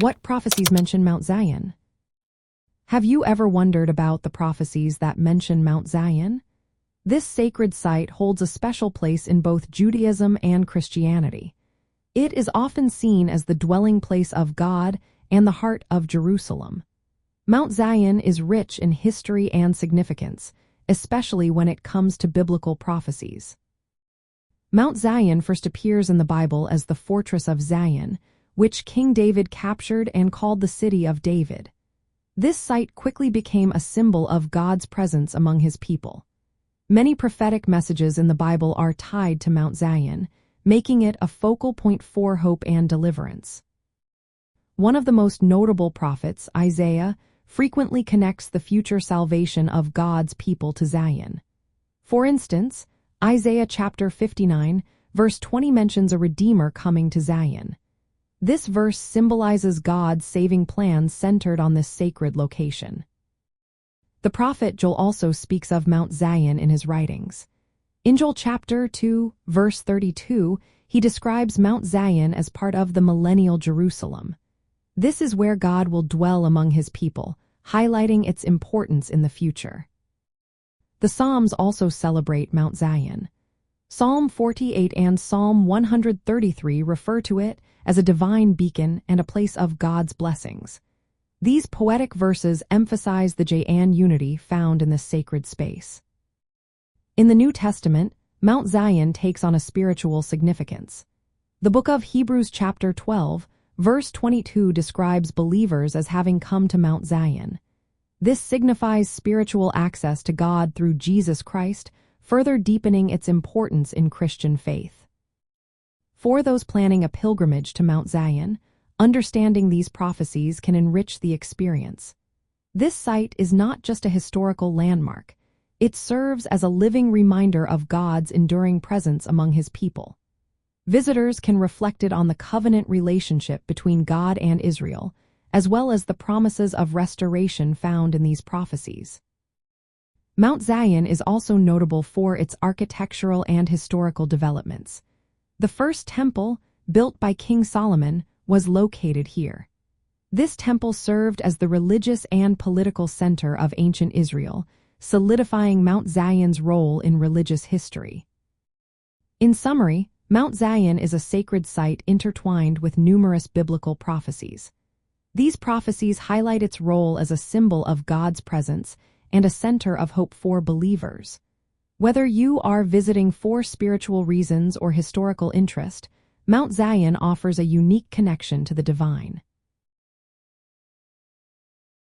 What prophecies mention Mount Zion? Have you ever wondered about the prophecies that mention Mount Zion? This sacred site holds a special place in both Judaism and Christianity. It is often seen as the dwelling place of God and the heart of Jerusalem. Mount Zion is rich in history and significance, especially when it comes to biblical prophecies. Mount Zion first appears in the Bible as the fortress of Zion, which King David captured and called the City of David. This site quickly became a symbol of God's presence among his people. Many prophetic messages in the Bible are tied to Mount Zion, making it a focal point for hope and deliverance. One of the most notable prophets, Isaiah, frequently connects the future salvation of God's people to Zion. For instance, Isaiah chapter 59, verse 20 mentions a Redeemer coming to Zion. This verse symbolizes God's saving plans centered on this sacred location. The prophet Joel also speaks of Mount Zion in his writings. In Joel chapter 2, verse 32, he describes Mount Zion as part of the millennial Jerusalem. This is where God will dwell among his people, highlighting its importance in the future. The Psalms also celebrate Mount Zion. Psalm 48 and Psalm 133 refer to it as a divine beacon and a place of God's blessings. These poetic verses emphasize the J-an unity found in this sacred space. In the New Testament, Mount Zion takes on a spiritual significance. The book of Hebrews chapter 12, verse 22 describes believers as having come to Mount Zion. This signifies spiritual access to God through Jesus Christ, further deepening its importance in Christian faith. For those planning a pilgrimage to Mount Zion, understanding these prophecies can enrich the experience. This site is not just a historical landmark. It serves as a living reminder of God's enduring presence among his people. Visitors can reflect on the covenant relationship between God and Israel, as well as the promises of restoration found in these prophecies. Mount Zion is also notable for its architectural and historical developments. The first temple, built by King Solomon, was located here. This temple served as the religious and political center of ancient Israel, solidifying Mount Zion's role in religious history. In summary, Mount Zion is a sacred site intertwined with numerous biblical prophecies. These prophecies highlight its role as a symbol of God's presence and a center of hope for believers. Whether you are visiting for spiritual reasons or historical interest, Mount Zion offers a unique connection to the divine.